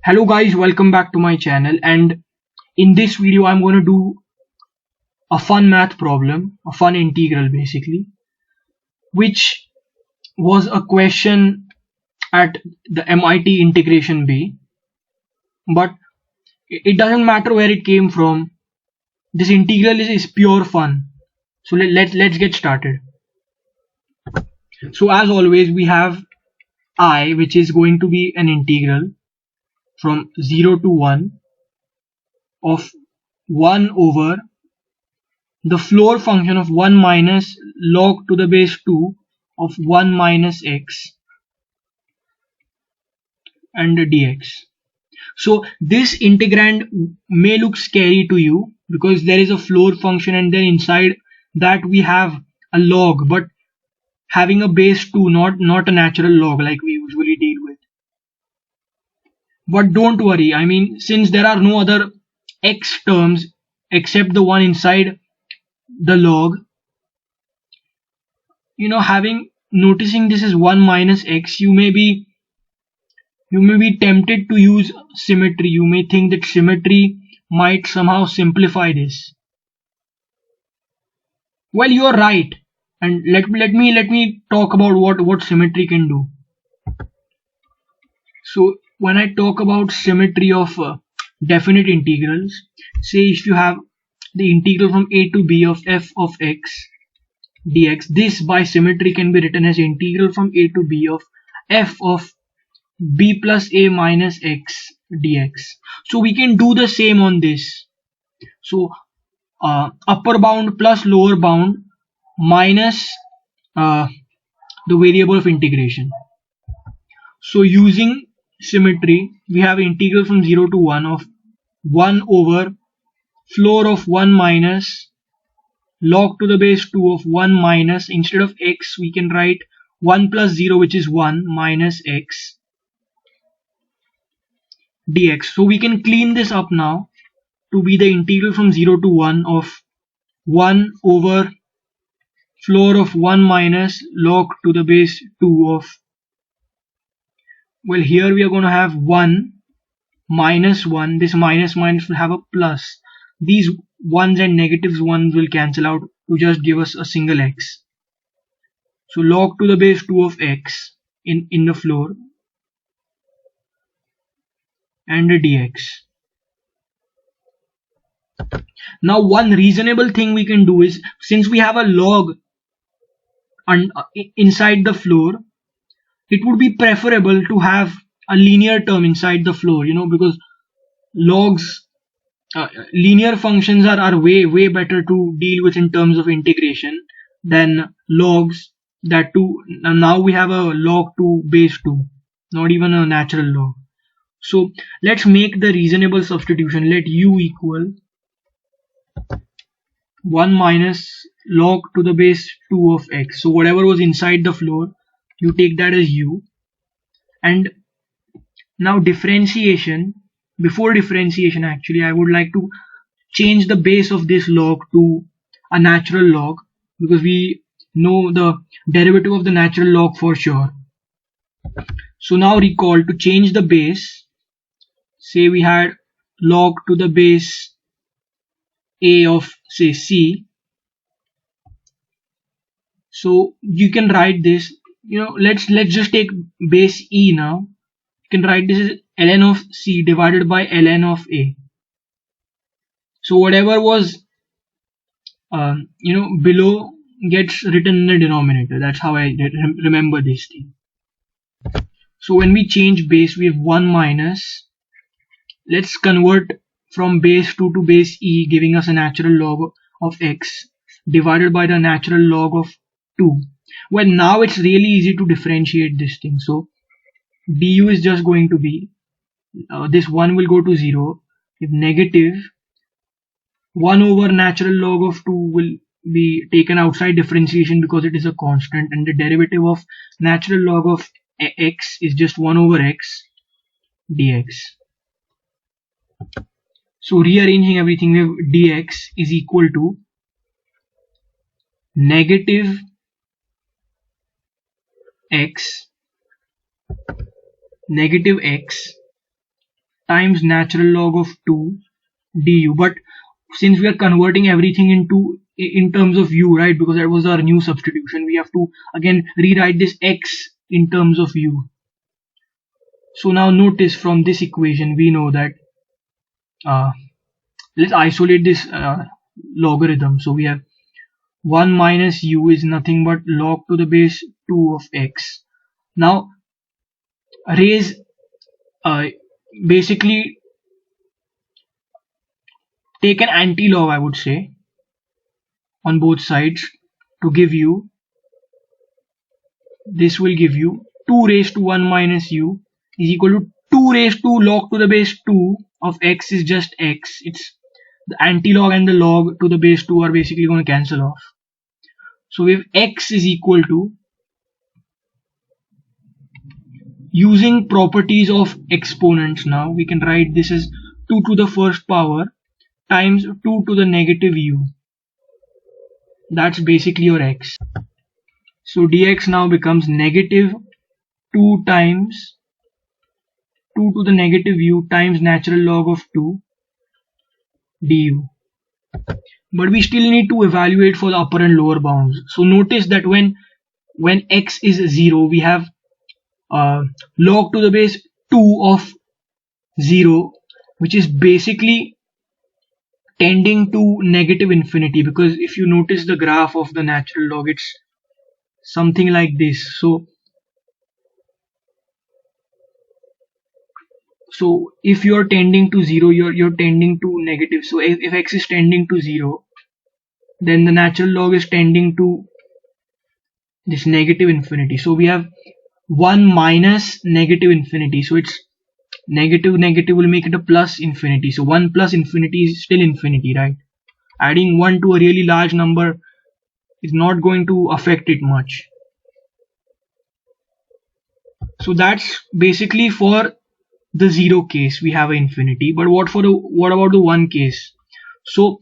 Hello guys, welcome back to my channel, and in this video I'm going to do a fun math problem, a fun integral basically, which was a question at the MIT Integration Bee, but it doesn't matter where it came from. This integral is pure fun. So let's get started. So as always we have I, which is going to be an integral from 0 to 1 of 1 over the floor function of 1 minus log to the base 2 of 1 minus x and dx. So this integrand may look scary to you because there is a floor function and then inside that we have a log, but having a base 2, not a natural log like we usually deal with. But don't worry, I mean, since there are no other x terms except the one inside the log, noticing this is 1 minus x, you may be tempted to use symmetry. You may think that symmetry might somehow simplify this. Well, you are right, and let me talk about what symmetry can do. So when I talk about symmetry of definite integrals, say if you have the integral from a to b of f of x dx, this by symmetry can be written as integral from a to b of f of b plus a minus x dx. So we can do the same on this. So upper bound plus lower bound minus the variable of integration. So using symmetry, we have integral from 0 to 1 of 1 over floor of 1 minus log to the base 2 of 1 minus, instead of x we can write 1 plus 0, which is 1, minus x dx. So we can clean this up now to be the integral from 0 to 1 of 1 over floor of 1 minus log to the base 2 of, well, here we are going to have 1 minus 1. This minus minus will have a plus. These ones and negatives ones will cancel out to just give us a single x. So log to the base 2 of x in the floor and a dx. Now one reasonable thing we can do is, since we have a log inside the floor, it would be preferable to have a linear term inside the floor, because logs, linear functions are way better to deal with in terms of integration than logs. That too, now we have a log to base 2, not even a natural log. So let's make the reasonable substitution. Let u equal 1 minus log to the base 2 of x. So whatever was inside the floor, you take that as u. And now differentiation, before differentiation actually, I would like to change the base of this log to a natural log, because we know the derivative of the natural log for sure. So now recall, to change the base, say we had log to the base a of, say, c. So you can write this, let's just take base e now. You can write this as ln of c divided by ln of a. So whatever was below gets written in the denominator. That's how I remember this thing. So when we change base, we have 1 minus, let's convert from base 2 to base e, giving us a natural log of x divided by the natural log of 2. Well, now it's really easy to differentiate this thing. So du is just going to be, this 1 will go to 0. If negative 1 over natural log of 2 will be taken outside differentiation because it is a constant, and the derivative of natural log of x is just 1 over x dx. So rearranging everything, we have dx is equal to negative x times natural log of 2 du. But since we are converting everything into in terms of u, right, because that was our new substitution, we have to again rewrite this x in terms of u. So now notice from this equation we know that let's isolate this logarithm. So we have 1 minus u is nothing but log to the base 2 of x. Now raise basically take an anti-log, I would say, on both sides to give you, this will give you 2 raised to 1 minus u is equal to 2 raised to log to the base 2 of x is just x. It's the anti-log and the log to the base 2 are basically going to cancel off. So we have x is equal to, using properties of exponents, now we can write this as 2 to the first power times 2 to the negative u. That's basically your x. So dx now becomes negative 2 times 2 to the negative u times natural log of 2 du. But we still need to evaluate for the upper and lower bounds. So notice that when x is 0, we have log to the base 2 of 0, which is basically tending to negative infinity, because if you notice the graph of the natural log, it's something like this. So if you're tending to 0, you're tending to negative. So if x is tending to 0, then the natural log is tending to this negative infinity. So we have 1 minus negative infinity. So it's negative will make it a plus infinity. So 1 plus infinity is still infinity, right? Adding 1 to a really large number is not going to affect it much. So that's basically for the 0 case, we have an infinity. But what about the 1 case? So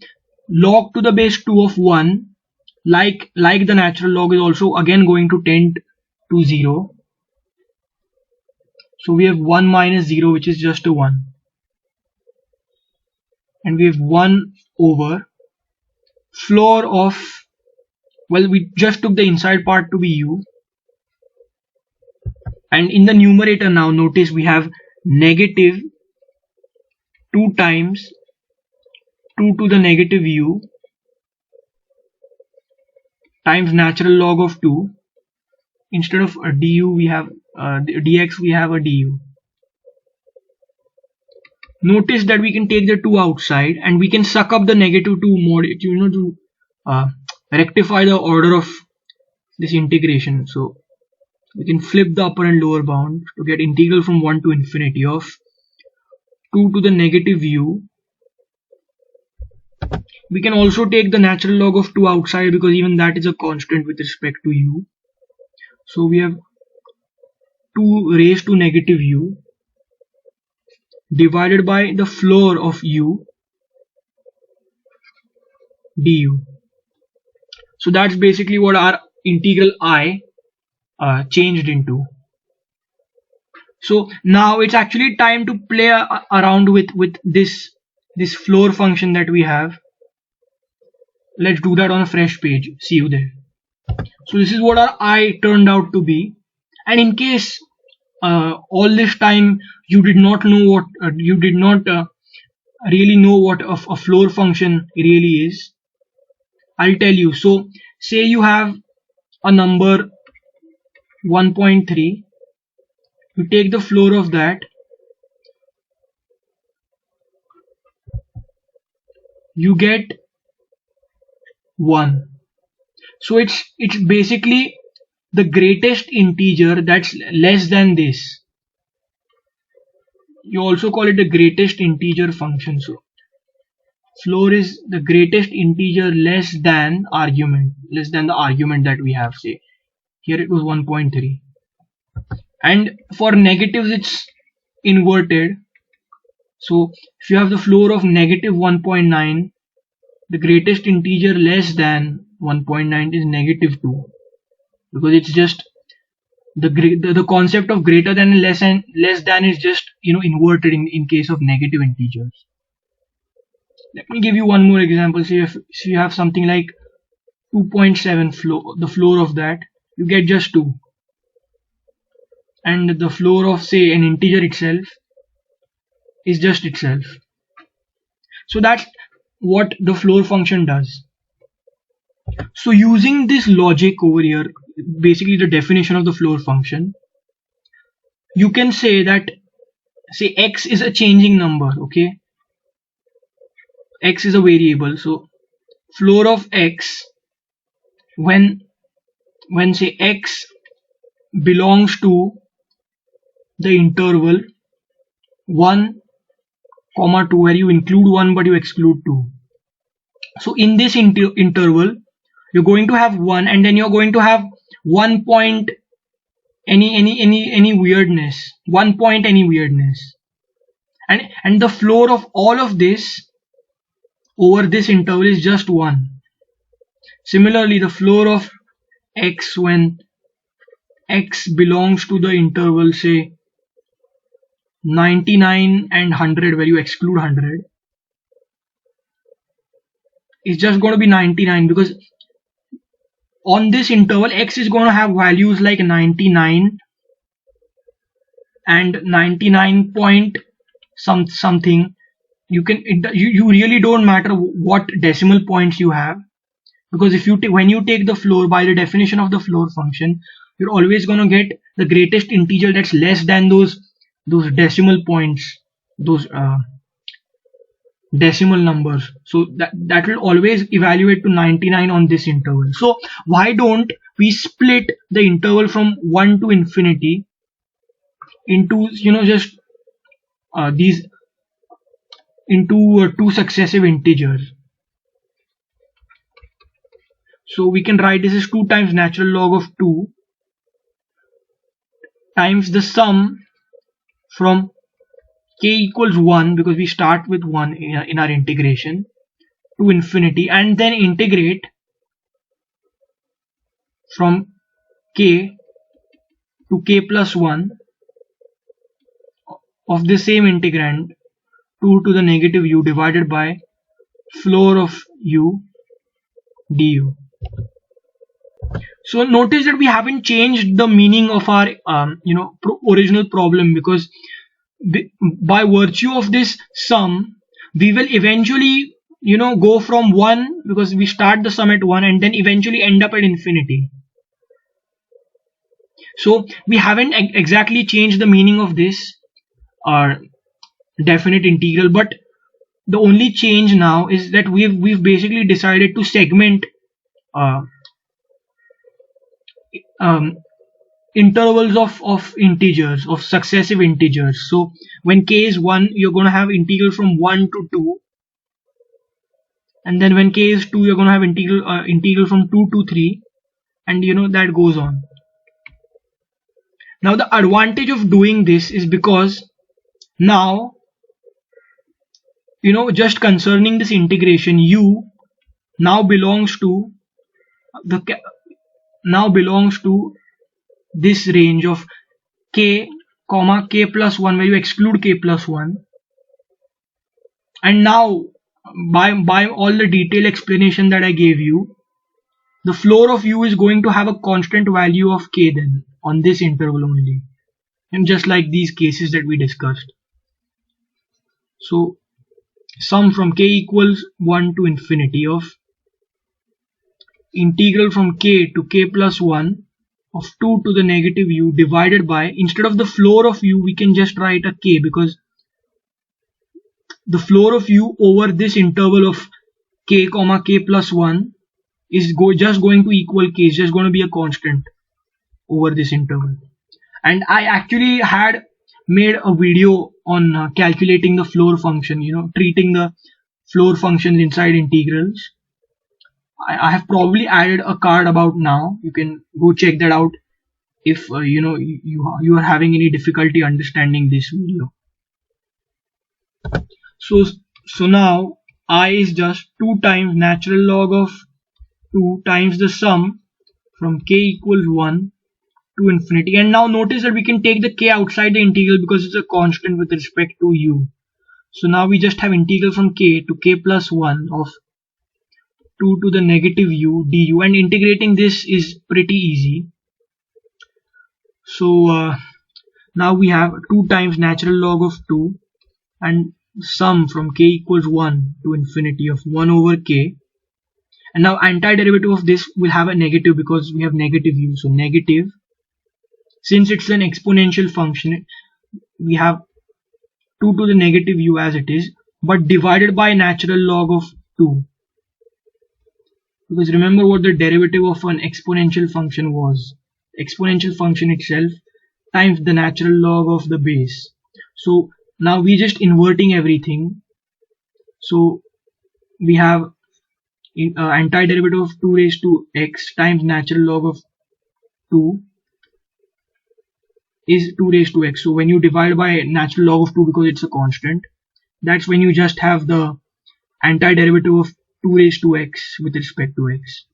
log to the base 2 of 1, like the natural log, is also again going to tend to 0. So we have 1 minus 0, which is just a 1. And we have 1 over floor of, well, we just took the inside part to be u. And in the numerator now, notice we have negative 2 times 2 to the negative u times natural log of 2. Instead of a du, we have dx, we have a du. Notice that we can take the 2 outside and we can suck up the negative 2 more, to rectify the order of this integration. So we can flip the upper and lower bound to get integral from 1 to infinity of 2 to the negative u. We can also take the natural log of 2 outside, because even that is a constant with respect to u. So we have 2 raised to negative u divided by the floor of u du. So that's basically what our integral I changed into. So now it's actually time to play around with this floor function that we have. Let's do that on a fresh page. See you there. So this is what our I turned out to be. And in case all this time you did not know what really know what a floor function really is, I'll tell you. So say you have a number 1.3, you take the floor of that, you get 1. So it's basically the greatest integer that's less than this. You also call it the greatest integer function. So floor is the greatest integer less than the argument that we have. Say here it was 1.3, and for negatives it's inverted. So if you have the floor of negative 1.9, the greatest integer less than 1.9 is negative 2, because it's just the concept of greater than and less than is just inverted in case of negative integers. Let me give you one more example. So you have something like 2.7 floor, the floor of that you get just 2, and the floor of say an integer itself is just itself. So that's what the floor function does. So using this logic over here, basically the definition of the floor function, you can say that say x is a changing number. Okay, x is a variable, so floor of x when say x belongs to the interval 1 comma 2, where you include 1 but you exclude 2. So in this interval you're going to have 1, and then you're going to have 1 point any weirdness, 1 point any weirdness, and the floor of all of this over this interval is just 1. Similarly, the floor of x when x belongs to the interval say 99 and 100, where you exclude 100, is just going to be 99, because on this interval x is going to have values like 99 and 99 point something. You really don't matter what decimal points you have, because if you when you take the floor by the definition of the floor function, you're always going to get the greatest integer that's less than those decimal points, those decimal numbers. So that will always evaluate to 99 on this interval. So why don't we split the interval from 1 to infinity into just these into two successive integers. So we can write this as 2 times natural log of 2 times the sum from k equals 1, because we start with 1 in our integration, to infinity, and then integrate from k to k plus 1 of the same integrand 2 to the negative u divided by floor of u du. So notice that we haven't changed the meaning of our original problem, because by virtue of this sum we will eventually go from 1, because we start the sum at 1 and then eventually end up at infinity. So we haven't exactly changed the meaning of this definite integral, but the only change now is that we've basically decided to segment intervals of integers, of successive integers. So when k is 1, you're going to have integral from 1 to 2, and then when k is 2, you're going to have integral from 2 to 3, and that goes on. Now the advantage of doing this is because now just concerning this integration, u now belongs to this range of k comma k plus 1, where you exclude k plus 1, and now by all the detailed explanation that I gave you, the floor of u is going to have a constant value of k then on this interval only, and just like these cases that we discussed. So sum from k equals 1 to infinity of integral from k to k plus 1 of 2 to the negative u divided by, instead of the floor of u we can just write a k, because the floor of u over this interval of k comma k plus 1 is just going to equal k, is just going to be a constant over this interval. And I actually had made a video on calculating the floor function, treating the floor functions inside integrals. I have probably added a card about now. You can go check that out if you are having any difficulty understanding this video. So now I is just 2 times natural log of 2 times the sum from k equals 1 to infinity. And now notice that we can take the k outside the integral because it's a constant with respect to u. So now we just have integral from k to k plus 1 of 2 to the negative u du, and integrating this is pretty easy. So now we have 2 times natural log of 2 and sum from k equals 1 to infinity of 1 over k. And now antiderivative of this will have a negative because we have negative u. So negative, since it's an exponential function, we have 2 to the negative u as it is, but divided by natural log of 2. Because remember what the derivative of an exponential function was. Exponential function itself times the natural log of the base. So now we just inverting everything. So we have antiderivative of 2 raised to x times natural log of 2 is 2 raised to x. So when you divide by natural log of 2 because it's a constant, that's when you just have the antiderivative of 2 raised to x with respect to x.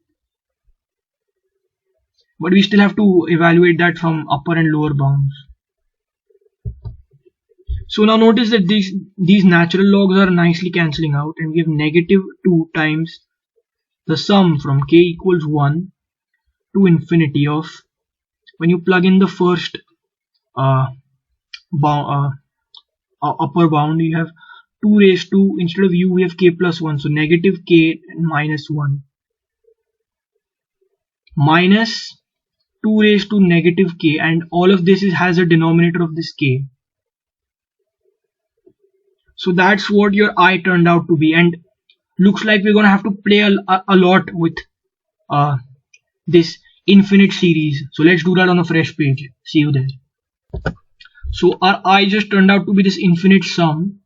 But we still have to evaluate that from upper and lower bounds. So now notice that these natural logs are nicely cancelling out, and we have negative 2 times the sum from k equals 1 to infinity of, when you plug in the first upper bound, you have 2 raised to, instead of u we have k plus 1, so negative k and minus 1 minus 2 raised to negative k, and all of this has a denominator of this k. So that's what your I turned out to be, and looks like we're gonna have to play a lot with this infinite series. So let's do that on a fresh page. See you there. So our I just turned out to be this infinite sum.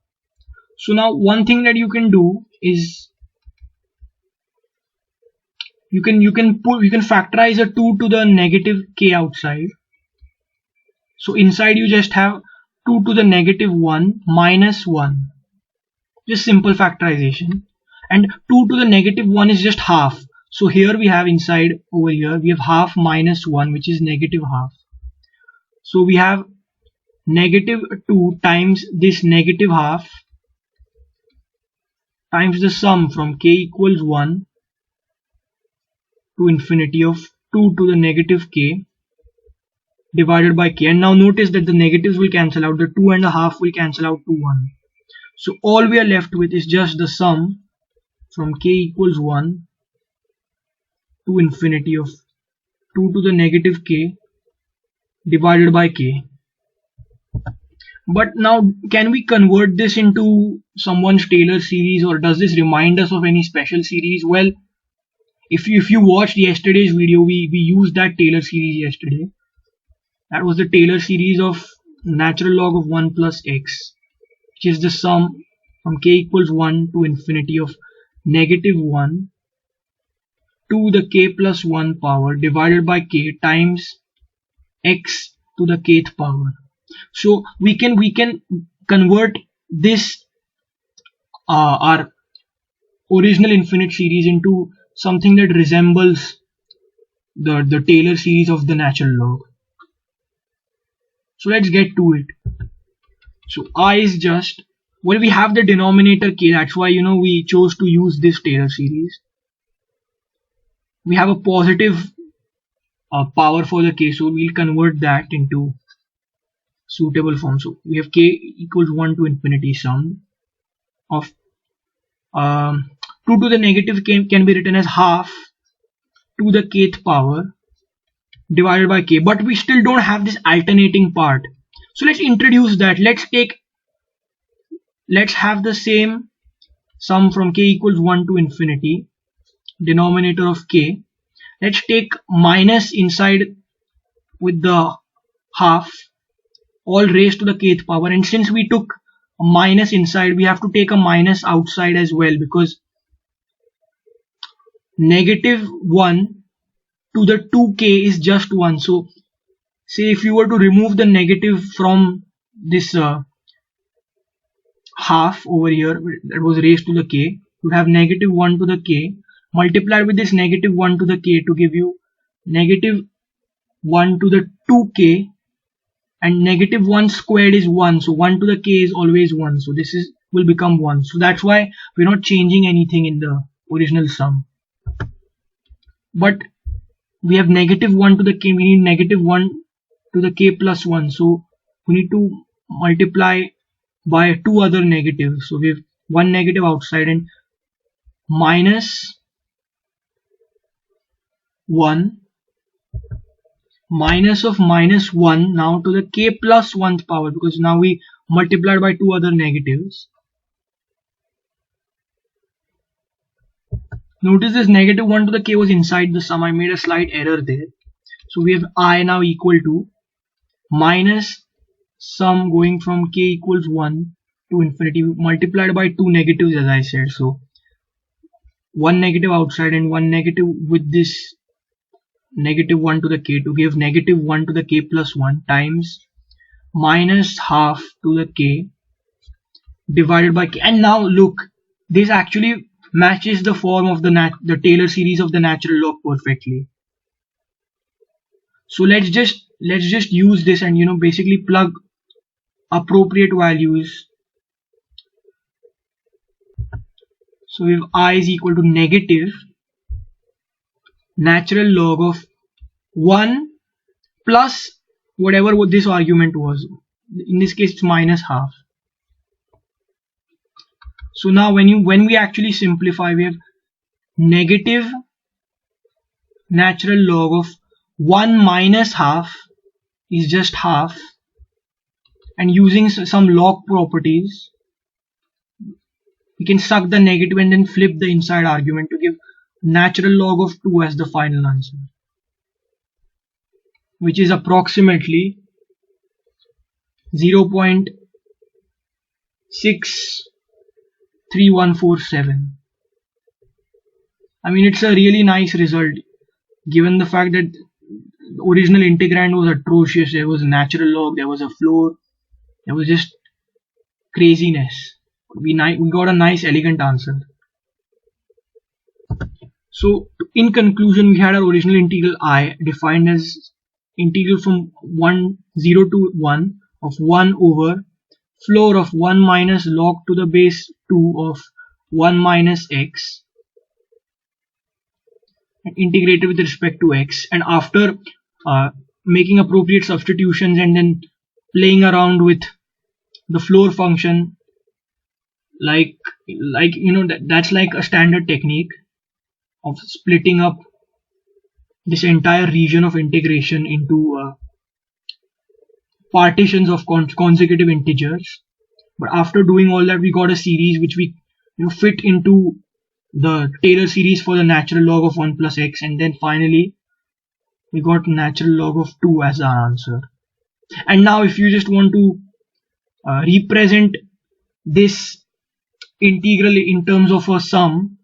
So now one thing that you can do is you can factorize a 2 to the negative k outside. So inside you just have 2 to the negative 1 minus 1. Just simple factorization. And 2 to the negative 1 is just half. So here we have inside, over here, we have half minus 1, which is negative half. So we have negative 2 times this negative half times the sum from k equals 1 to infinity of 2 to the negative k divided by k. And now notice that the negatives will cancel out, the 2 and a half will cancel out to 1. So all we are left with is just the sum from k equals 1 to infinity of 2 to the negative k divided by k. But now, can we convert this into someone's Taylor series, or does this remind us of any special series? Well, if you watched yesterday's video, we used that Taylor series yesterday. That was the Taylor series of natural log of 1 plus x, which is the sum from k equals 1 to infinity of negative 1 to the k plus 1 power divided by k times x to the kth power. So we can convert this our original infinite series into something that resembles the Taylor series of the natural log. So let's get to it. So I is just, well, we have the denominator k, that's why we chose to use this Taylor series. We have a positive power for the k, so we'll convert that into suitable form. So we have k equals 1 to infinity sum of 2 to the negative k can be written as half to the kth power divided by k, but we still don't have this alternating part. So let's introduce that. Let's have the same sum from k equals 1 to infinity, denominator of k. Let's take minus inside with the half, all raised to the kth power, and since we took a minus inside, we have to take a minus outside as well, because negative 1 to the 2k is just 1. So say if you were to remove the negative from this half over here that was raised to the k, you would have negative 1 to the k multiplied with this negative 1 to the k to give you negative 1 to the 2k, and negative 1 squared is 1, so 1 to the k is always 1, so this is will become 1. So that's why we're not changing anything in the original sum. But we have negative 1 to the k, we need negative 1 to the k plus 1, so we need to multiply by 2 other negatives. So we have one negative outside, and minus 1 minus of minus 1 now to the k plus 1th power, because now we multiplied by 2 other negatives. Notice this negative 1 to the k was inside the sum. I made a slight error there. So we have I now equal to minus sum going from k equals 1 to infinity multiplied by 2 negatives, as I said. So one negative outside and one negative with this negative 1 to the k to give negative 1 to the k plus 1 times minus half to the k divided by k. And now look, this actually matches the form of the Taylor series of the natural log perfectly. So let's just use this and basically plug appropriate values. So we have I is equal to negative natural log of 1 plus whatever this argument was. In this case it's minus half. So now when we actually simplify, we have negative natural log of 1 minus half is just half, and using some log properties we can suck the negative and then flip the inside argument to give natural log of 2 as the final answer, which is approximately 0.63147. I mean, it's a really nice result given the fact that the original integrand was atrocious. There was a natural log, there was a floor, there was just craziness. We got a nice elegant answer. So in conclusion, we had our original integral I defined as integral from 0 to 1 of 1 over floor of 1 minus log to the base 2 of 1 minus x, and integrated with respect to x. And after making appropriate substitutions and then playing around with the floor function, that's like a standard technique of splitting up this entire region of integration into partitions of consecutive integers. But after doing all that, we got a series which we fit into the Taylor series for the natural log of 1 plus x, and then finally we got natural log of 2 as our answer. And now if you just want to represent this integral in terms of a sum,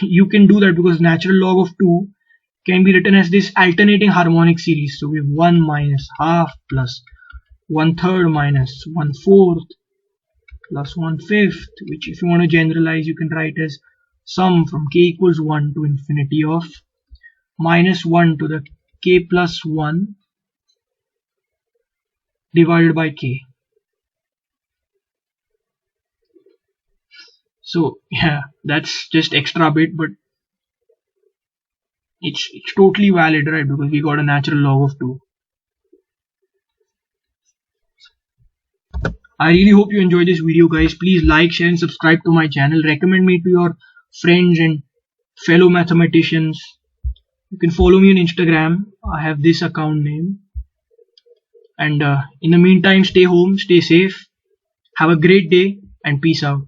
you can do that, because natural log of 2 can be written as this alternating harmonic series. So we have 1 minus half plus 1/3 minus 1/4 plus 1/5, which if you want to generalize you can write as sum from k equals 1 to infinity of minus 1 to the k plus 1 divided by k. So yeah, that's just extra bit, but it's totally valid, right? Because we got a natural log of 2. I really hope you enjoyed this video, guys. Please like, share and subscribe to my channel. Recommend me to your friends and fellow mathematicians. You can follow me on Instagram. I have this account name. And in the meantime, stay home, stay safe, have a great day, and peace out.